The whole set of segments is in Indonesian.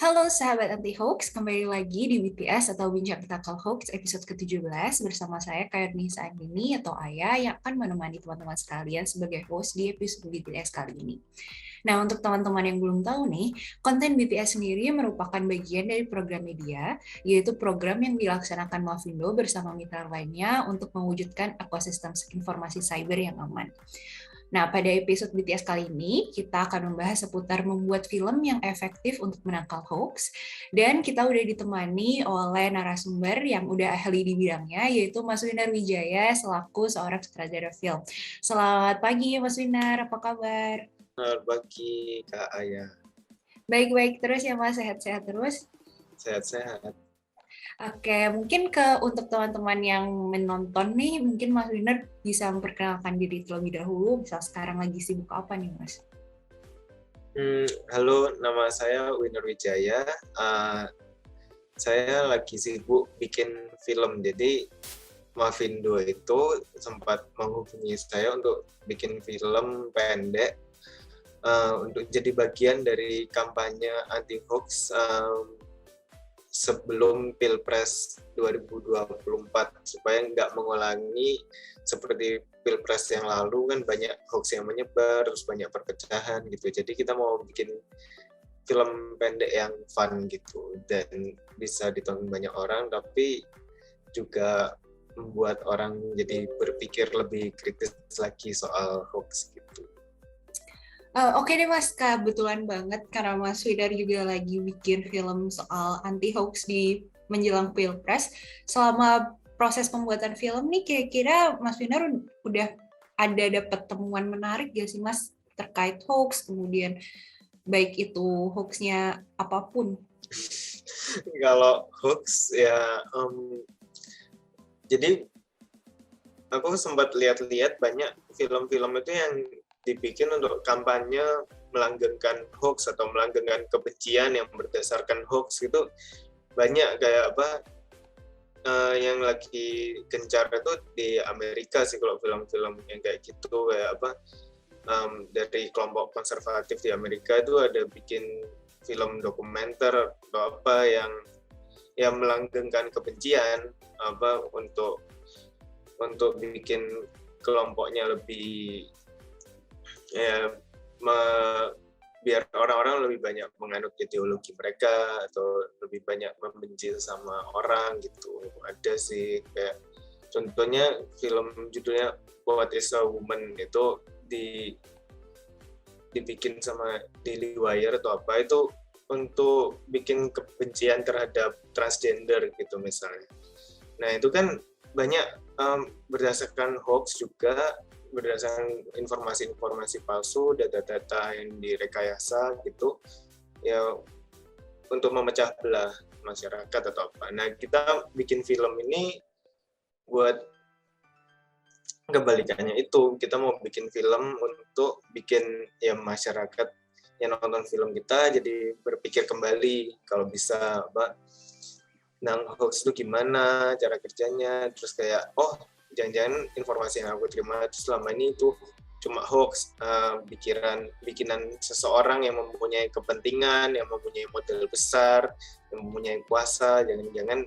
Halo sahabat anti hoax, kembali lagi di BTS atau Bincang Takal Hoax episode ke-17 bersama saya Kairnisa Andini atau Ayah yang akan menemani teman-teman sekalian sebagai host di episode BTS kali ini. Nah, untuk teman-teman yang belum tahu nih, konten BTS sendiri merupakan bagian dari program media, yaitu program yang dilaksanakan Mavindo bersama mitra lainnya untuk mewujudkan ekosistem informasi cyber yang aman. Nah, pada episode BTS kali ini, kita akan membahas seputar membuat film yang efektif untuk menangkal hoax. Dan kita udah ditemani oleh narasumber yang udah ahli di bidangnya, yaitu Mas Winar Wijaya selaku seorang sutradara film. Selamat pagi, Mas Winar. Apa kabar? Selamat pagi, Kak Ayah. Baik-baik terus ya, Mas. Sehat-sehat terus? Sehat-sehat. Oke, mungkin untuk teman-teman yang menonton nih, mungkin Mas Winar bisa memperkenalkan diri terlebih dahulu, misal sekarang lagi sibuk apa nih, Mas? Halo, nama saya Winar Wijaya. Saya lagi sibuk bikin film, jadi Mavindo itu sempat menghubungi saya untuk bikin film pendek untuk jadi bagian dari kampanye anti-hoax sebelum Pilpres 2024 supaya nggak mengulangi seperti Pilpres yang lalu kan banyak hoax yang menyebar, terus banyak perpecahan gitu. Jadi kita mau bikin film pendek yang fun gitu dan bisa ditonton banyak orang, tapi juga membuat orang jadi berpikir lebih kritis lagi soal hoax gitu. Oke deh Mas, kebetulan banget karena Mas Widar juga lagi bikin film soal anti-hoax di menjelang Pilpres. Selama proses pembuatan film nih, kira-kira Mas Widar udah ada dapat temuan menarik gak sih Mas terkait hoax, kemudian baik itu hoaxnya apapun? Kalau hoax ya, jadi aku sempat lihat-lihat banyak film-film itu yang dibikin untuk kampanye melanggengkan hoax atau melanggengkan kebencian yang berdasarkan hoax gitu. Banyak kayak apa yang lagi gencar itu di Amerika sih kalau film-film yang kayak gitu, kayak apa dari kelompok konservatif di Amerika itu ada bikin film dokumenter atau apa yang melanggengkan kebencian apa untuk bikin kelompoknya lebih ya biar orang-orang lebih banyak menganut ideologi mereka atau lebih banyak membenci sama orang gitu. Ada sih kayak contohnya film judulnya What is a Woman itu dibikin sama Daily Wire atau apa itu untuk bikin kebencian terhadap transgender gitu misalnya. Nah itu kan banyak berdasarkan hoax juga, berdasarkan informasi-informasi palsu, data-data yang direkayasa gitu, ya untuk memecah belah masyarakat atau apa. Nah kita bikin film ini buat kebalikannya itu, kita mau bikin film untuk bikin ya masyarakat yang nonton film kita jadi berpikir kembali kalau bisa apa hoax itu gimana cara kerjanya, terus kayak jangan-jangan informasi yang aku terima itu selama ini itu cuma hoax, bikinan seseorang yang mempunyai kepentingan, yang mempunyai modal besar, yang mempunyai kuasa, jangan-jangan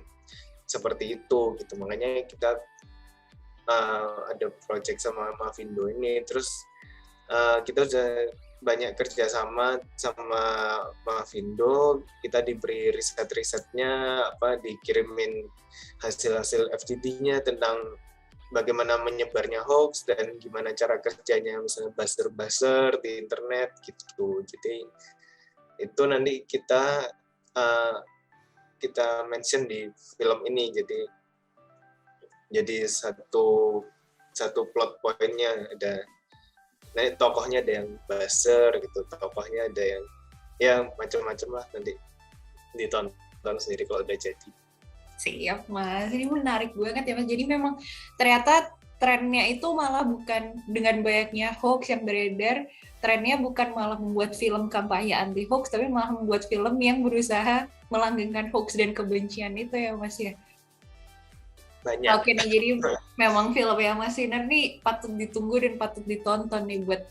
seperti itu gitu. Makanya kita ada project sama Mavindo ini, terus kita udah banyak kerjasama sama Mavindo, kita diberi riset-risetnya, dikirimin hasil-hasil FGD-nya tentang bagaimana menyebarnya hoax dan gimana cara kerjanya, misalnya buzzer-buzzer di internet gitu. Jadi itu nanti kita mention di film ini, jadi satu plot point-nya ada. Nah, tokohnya ada yang buzzer gitu, tokohnya ada yang ya macam-macam lah, nanti ditonton sendiri kalau udah jadi. Siap Mas, ini menarik banget ya Mas. Jadi memang ternyata trennya itu malah bukan dengan banyaknya hoax yang beredar, trennya bukan malah membuat film kampanye anti hoax, tapi malah membuat film yang berusaha melanggengkan hoax dan kebencian itu ya Mas ya. Banyak. Oke nih, jadi memang film yang Mas Winar nih patut ditunggu dan patut ditonton nih buat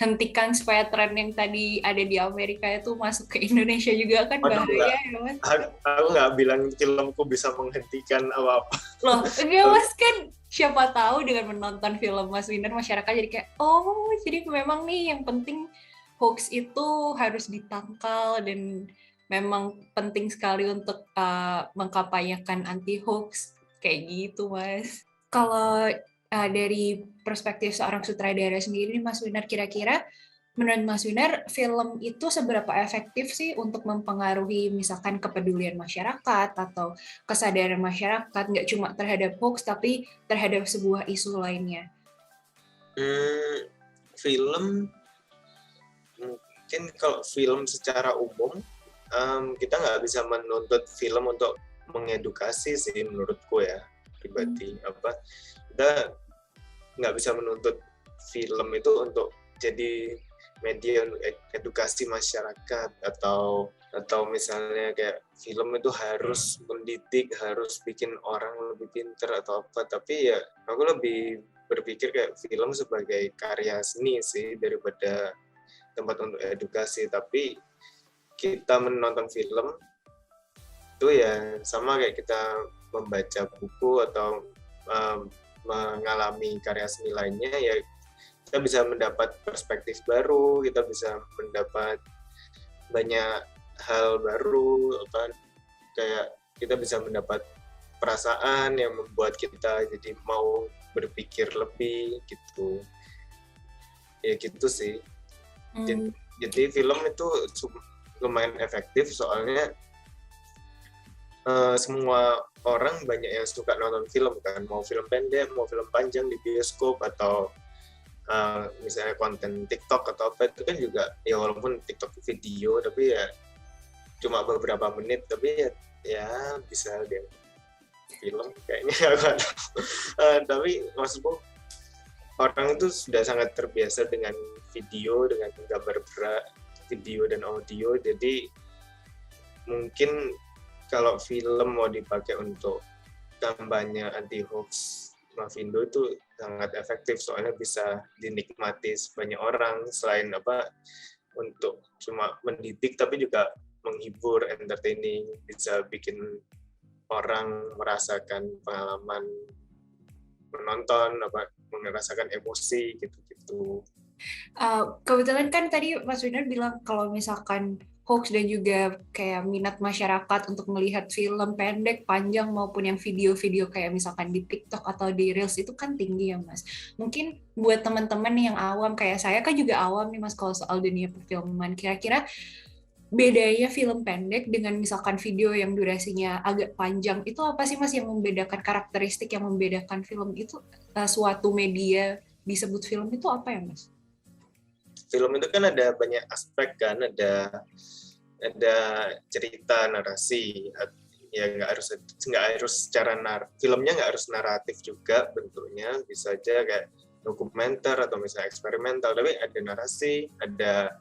hentikan supaya tren yang tadi ada di Amerika itu masuk ke Indonesia juga kan Aduh, bahaya ya Mas. aku nggak bilang filmku bisa menghentikan apa-apa. Loh, enggak Mas kan siapa tahu dengan menonton film Mas Winner masyarakat jadi kayak oh jadi memang nih yang penting hoax itu harus ditangkal dan memang penting sekali untuk mengkampanyekan anti hoax kayak gitu Mas. Kalau dari perspektif seorang sutradara sendiri Mas Winner kira-kira menurut Mas Winar, film itu seberapa efektif sih untuk mempengaruhi misalkan kepedulian masyarakat atau kesadaran masyarakat, nggak cuma terhadap hoax, tapi terhadap sebuah isu lainnya? Film, mungkin kalau film secara umum, kita nggak bisa menuntut film untuk mengedukasi sih menurutku ya, pribadi. Kita nggak bisa menuntut film itu untuk jadi media edukasi masyarakat atau misalnya kayak film itu harus mendidik, harus bikin orang lebih pintar atau apa. Tapi ya aku lebih berpikir kayak film sebagai karya seni sih daripada tempat untuk edukasi. Tapi kita menonton film itu ya sama kayak kita membaca buku atau mengalami karya seni lainnya, ya kita bisa mendapat perspektif baru, kita bisa mendapat banyak hal baru, kayak kita bisa mendapat perasaan yang membuat kita jadi mau berpikir lebih gitu. Ya gitu sih. Jadi film itu lumayan efektif soalnya semua orang banyak yang suka nonton film kan, mau film pendek, mau film panjang di bioskop atau misalnya konten TikTok atau apa itu kan juga ya walaupun TikTok video tapi ya cuma beberapa menit tapi ya bisa deh film kayaknya. Tapi maksudku orang itu sudah sangat terbiasa dengan video, dengan gambar berat, video dan audio, jadi mungkin kalau film mau dipakai untuk kampanye anti hoax Mavindo itu sangat efektif soalnya bisa dinikmati banyak orang selain untuk cuma mendidik tapi juga menghibur, entertaining, bisa bikin orang merasakan pengalaman menonton, merasakan emosi gitu-gitu. Kebetulan kan tadi Mas Winar bilang kalau misalkan hoax dan juga kayak minat masyarakat untuk melihat film pendek, panjang maupun yang video-video kayak misalkan di TikTok atau di Reels itu kan tinggi ya Mas. Mungkin buat teman-teman yang awam kayak saya kan juga awam nih Mas kalau soal dunia perfilman. Kira-kira bedanya film pendek dengan misalkan video yang durasinya agak panjang itu apa sih Mas yang membedakan karakteristik yang membedakan film itu suatu media disebut film itu apa ya Mas? Film itu kan ada banyak aspek kan, ada cerita, narasi, ya nggak harus secara filmnya nggak harus naratif juga bentuknya, bisa aja kayak dokumenter atau misalnya eksperimental, tapi ada narasi, ada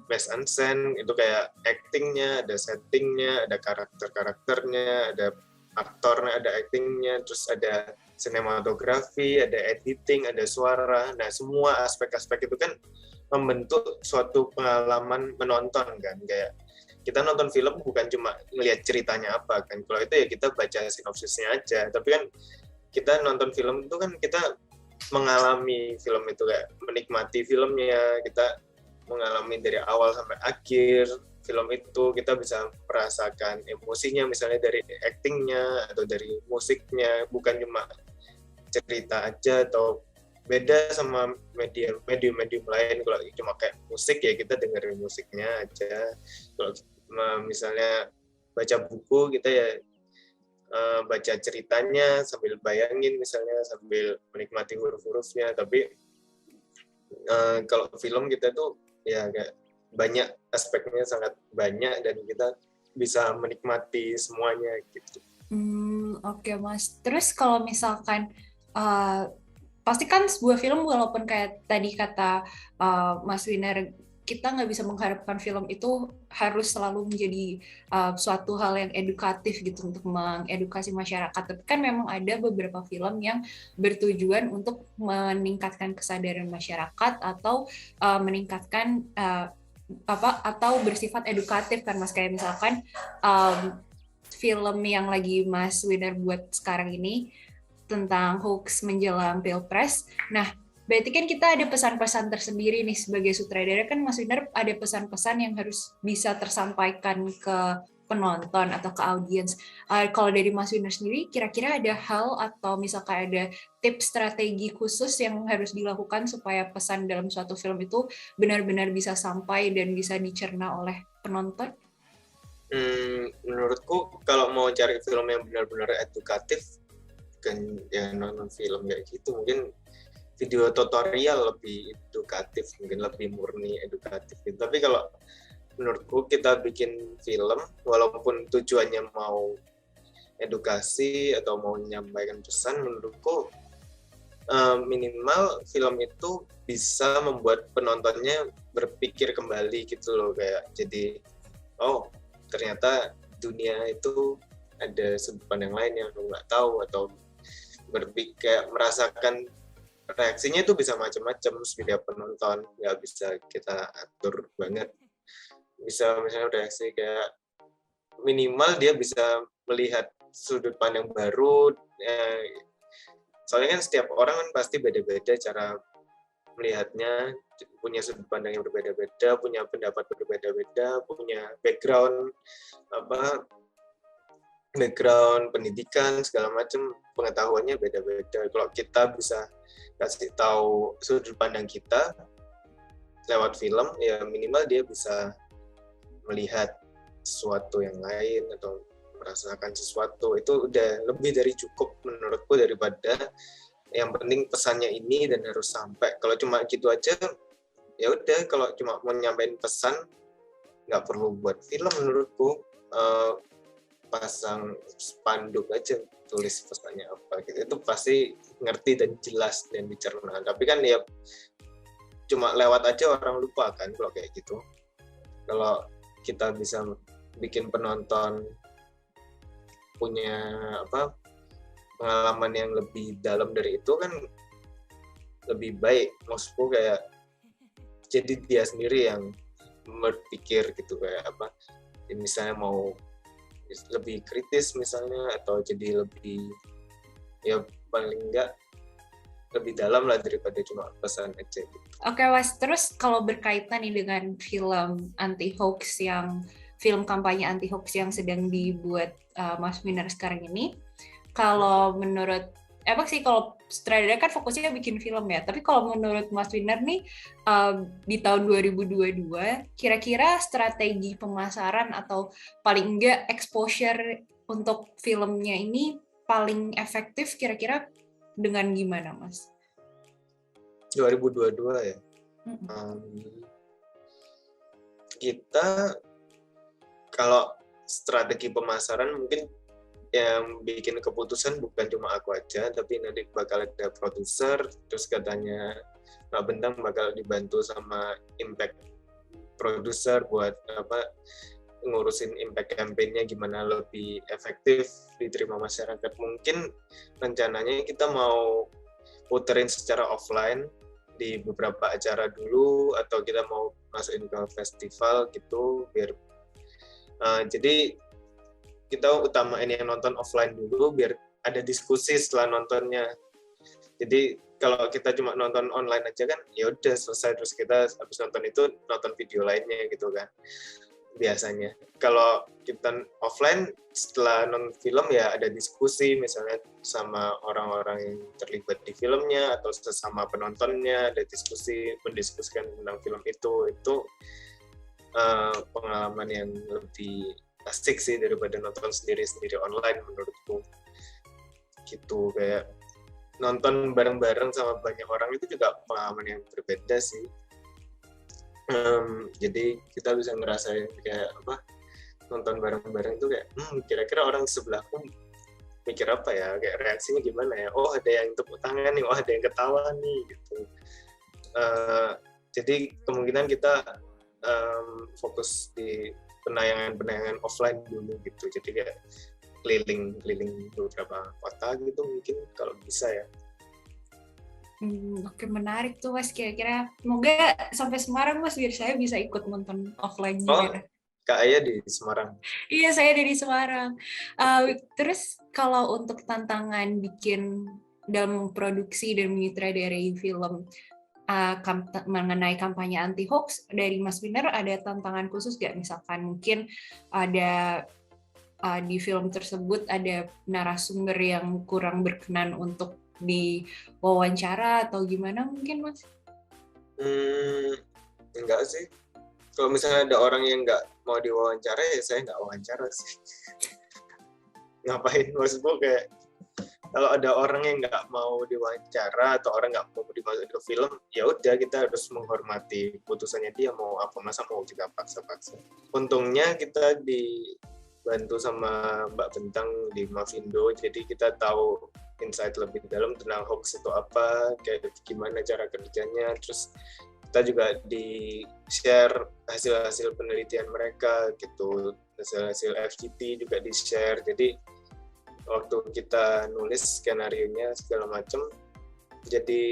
mise en scène, itu kayak actingnya, ada settingnya, ada karakternya, ada aktornya, ada actingnya, terus ada sinematografi, ada editing, ada suara. Nah semua aspek-aspek itu kan membentuk suatu pengalaman menonton kan, kayak kita nonton film bukan cuma ngelihat ceritanya apa kan, kalau itu ya kita baca sinopsisnya aja, tapi kan kita nonton film itu kan kita mengalami film itu, kayak menikmati filmnya, kita mengalami dari awal sampai akhir film itu, kita bisa merasakan emosinya misalnya dari actingnya atau dari musiknya, bukan cuma cerita aja. Atau beda sama medium lain, kalau cuma kayak musik ya kita dengerin musiknya aja, kalau misalnya baca buku kita ya baca ceritanya sambil bayangin misalnya, sambil menikmati huruf-hurufnya. Tapi kalau film kita tuh ya kayak banyak aspeknya, sangat banyak, dan kita bisa menikmati semuanya gitu. Oke Mas, terus kalau misalkan pasti kan sebuah film walaupun kayak tadi kata Mas Winar kita nggak bisa mengharapkan film itu harus selalu menjadi suatu hal yang edukatif gitu untuk mengedukasi masyarakat. Tapi kan memang ada beberapa film yang bertujuan untuk meningkatkan kesadaran masyarakat atau meningkatkan atau bersifat edukatif kan Mas, kayak misalkan film yang lagi Mas Winner buat sekarang ini tentang hoax menjelang Pilpres. Nah, berarti kan kita ada pesan-pesan tersendiri nih sebagai sutradara, kan Mas Winner ada pesan-pesan yang harus bisa tersampaikan ke penonton atau ke audiens. Kalau dari Mas Winner sendiri, kira-kira ada hal atau misalkan ada tips strategi khusus yang harus dilakukan supaya pesan dalam suatu film itu benar-benar bisa sampai dan bisa dicerna oleh penonton? Menurutku kalau mau cari film yang benar-benar edukatif, kan ya nonton film kayak gitu, mungkin video tutorial lebih edukatif, mungkin lebih murni edukatif gitu. Tapi kalau menurutku kita bikin film walaupun tujuannya mau edukasi atau mau menyampaikan pesan, menurutku minimal film itu bisa membuat penontonnya berpikir kembali gitu loh, kayak jadi oh ternyata dunia itu ada sudut pandang lain yang aku nggak tahu, atau berpikir merasakan reaksinya itu bisa macam-macam setiap penonton, nggak bisa kita atur banget. Bisa misalnya reaksi kayak minimal dia bisa melihat sudut pandang baru, soalnya kan setiap orang kan pasti beda-beda cara melihatnya, punya sudut pandang yang berbeda-beda, punya pendapat berbeda-beda, punya background pendidikan segala macam, pengetahuannya beda-beda. Kalau kita bisa kasih tahu sudut pandang kita lewat film, ya minimal dia bisa melihat sesuatu yang lain atau merasakan sesuatu, itu udah lebih dari cukup menurutku, daripada yang penting pesannya ini dan harus sampai. Kalau cuma gitu aja ya udah, kalau cuma mau nyampein pesan nggak perlu buat film menurutku. Pasang spanduk aja, tulis pesannya apa gitu, itu pasti ngerti dan jelas dan dicerna. Tapi kan ya cuma lewat aja orang lupa kan kalau kayak gitu. Kalau kita bisa bikin penonton punya pengalaman yang lebih dalam dari itu, kan lebih baik. Maksudku kayak jadi dia sendiri yang berpikir gitu, kayak misalnya mau lebih kritis misalnya, atau jadi lebih, ya paling enggak lebih dalam lah daripada cuma pesan aja gitu. Oke Mas, terus kalau berkaitan nih dengan film film kampanye anti hoax yang sedang dibuat Mas Winner sekarang ini, kalau menurut kalau sutradara kan fokusnya bikin film ya, tapi kalau menurut Mas Winner nih di tahun 2022, kira-kira strategi pemasaran atau paling enggak exposure untuk filmnya ini paling efektif kira-kira dengan gimana Mas? 2022 ya. Kita kalau strategi pemasaran mungkin yang bikin keputusan bukan cuma aku aja, tapi nanti bakal ada produser, terus katanya Mbak Bentang bakal dibantu sama impact produser buat ngurusin impact campaign-nya gimana lebih efektif diterima masyarakat. Mungkin rencananya kita mau puterin secara offline di beberapa acara dulu, atau kita mau masukin ke festival gitu, biar jadi kita utamain yang nonton offline dulu biar ada diskusi setelah nontonnya. Jadi kalau kita cuma nonton online aja kan ya udah selesai, terus kita habis nonton itu nonton video lainnya gitu kan biasanya. Kalau kita offline setelah nonton film ya ada diskusi misalnya sama orang-orang yang terlibat di filmnya atau sesama penontonnya, ada diskusi mendiskusikan tentang film itu pengalaman yang lebih asik sih daripada nonton sendiri-sendiri online menurutku. Gitu, kayak nonton bareng-bareng sama banyak orang itu juga pengalaman yang berbeda sih. Jadi kita bisa ngerasain kayak nonton bareng-bareng itu kayak kira-kira orang sebelahku mikir apa ya, kayak reaksinya gimana ya, oh ada yang tepuk tangan nih, oh ada yang ketawa nih gitu. Jadi kemungkinan kita fokus di penayangan offline dulu gitu. Jadi kayak keliling beberapa kota gitu mungkin kalau bisa ya. Oke, menarik tuh Mas. Kira-kira semoga sampai Semarang Mas biar saya bisa ikut nonton offline juga. Kak Aya di Semarang. Iya, saya dari Semarang. Terus kalau untuk tantangan bikin dalam produksi dan menyutradarai film mengenai kampanye anti hoax dari Mas Winner, ada tantangan khusus nggak? Misalkan mungkin ada di film tersebut ada narasumber yang kurang berkenan untuk diwawancara atau gimana mungkin Mas? Enggak sih. Kalau misalnya ada orang yang nggak mau diwawancara ya saya nggak wawancara sih. Ngapain maksudku kayak kalau ada orang yang nggak mau diwawancara atau orang nggak mau dimasukin ke film, ya udah kita harus menghormati putusannya dia mau apa, masa mau juga paksa-paksa. Untungnya kita dibantu sama Mbak Bentang di Mavindo, jadi kita tahu insight lebih dalam tentang hoax itu apa, kayak gimana cara kerjanya, terus kita juga di-share hasil-hasil penelitian mereka gitu, hasil-hasil FGD juga di-share, jadi waktu kita nulis skenario-nya segala macam jadi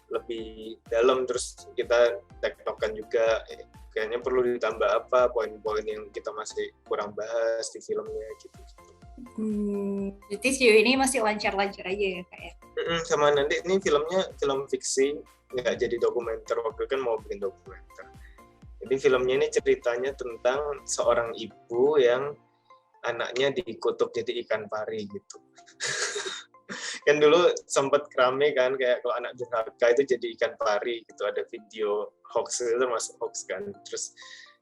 lebih dalam, terus kita tektokan juga kayaknya perlu ditambah apa poin-poin yang kita masih kurang bahas di filmnya gitu. Jadi sejauh ini masih lancar-lancar aja ya Kak ya? Sama nanti ini filmnya film fiksi, nggak jadi dokumenter, waktu kan mau bikin dokumenter. Jadi filmnya ini ceritanya tentang seorang ibu yang anaknya dikutuk jadi ikan pari gitu. Kan dulu sempat rame kan kayak kalau anak durhaka itu jadi ikan pari gitu, ada video hoax itu termasuk hoax kan. Terus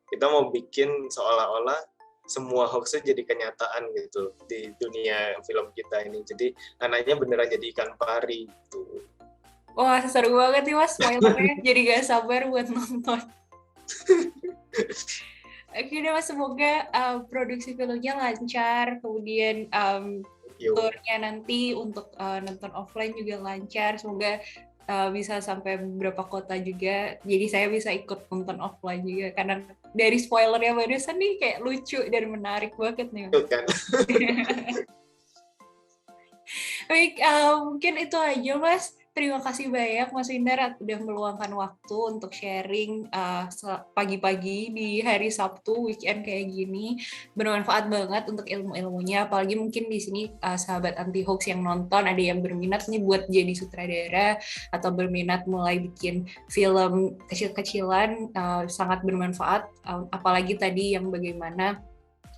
kita mau bikin seolah-olah semua hoax itu jadi kenyataan gitu di dunia film kita ini. Jadi anaknya beneran jadi ikan pari gitu. Wah, seru banget nih Mas, spoilernya jadi gak sabar buat nonton. Oke deh Mas, semoga produksi filmnya lancar, kemudian tournya nanti untuk nonton offline juga lancar, semoga bisa sampai beberapa kota juga, jadi saya bisa ikut nonton offline juga, karena dari spoilernya barusan nih kayak lucu dan menarik banget nih Mas. Baik, mungkin itu aja Mas. Terima kasih banyak Mas Winner sudah meluangkan waktu untuk sharing pagi-pagi di hari Sabtu weekend kayak gini. Bermanfaat banget untuk ilmu-ilmunya, apalagi mungkin di sini sahabat anti hoax yang nonton ada yang berminat nih buat jadi sutradara atau berminat mulai bikin film kecil-kecilan, sangat bermanfaat, apalagi tadi yang bagaimana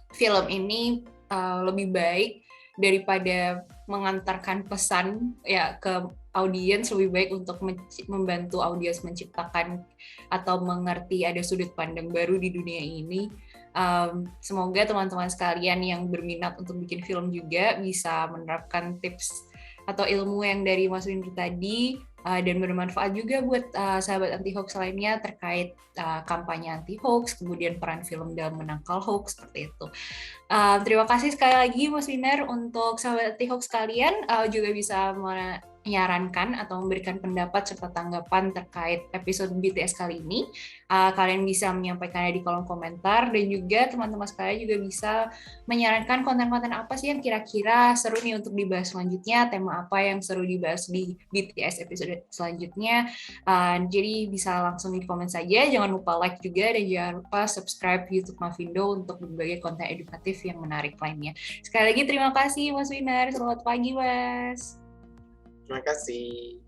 film ini lebih baik daripada mengantarkan pesan ya ke audiens, lebih baik untuk membantu audiens menciptakan atau mengerti ada sudut pandang baru di dunia ini. Semoga teman-teman sekalian yang berminat untuk bikin film juga bisa menerapkan tips atau ilmu yang dari Mas Windu tadi, dan bermanfaat juga buat sahabat anti hoax lainnya terkait kampanye anti hoax, kemudian peran film dalam menangkal hoax, seperti itu. Terima kasih sekali lagi Mas Winner. Untuk sahabat anti hoax kalian juga bisa menyarankan atau memberikan pendapat serta tanggapan terkait episode BTS kali ini. Kalian bisa menyampaikannya di kolom komentar, dan juga teman-teman sekalian juga bisa menyarankan konten-konten apa sih yang kira-kira seru nih untuk dibahas selanjutnya, tema apa yang seru dibahas di BTS episode selanjutnya. Jadi bisa langsung di komen saja, jangan lupa like juga, dan jangan lupa subscribe YouTube Mavindo untuk berbagai konten edukatif yang menarik lainnya. Sekali lagi terima kasih Mas Winner, selamat pagi Mas. Terima kasih.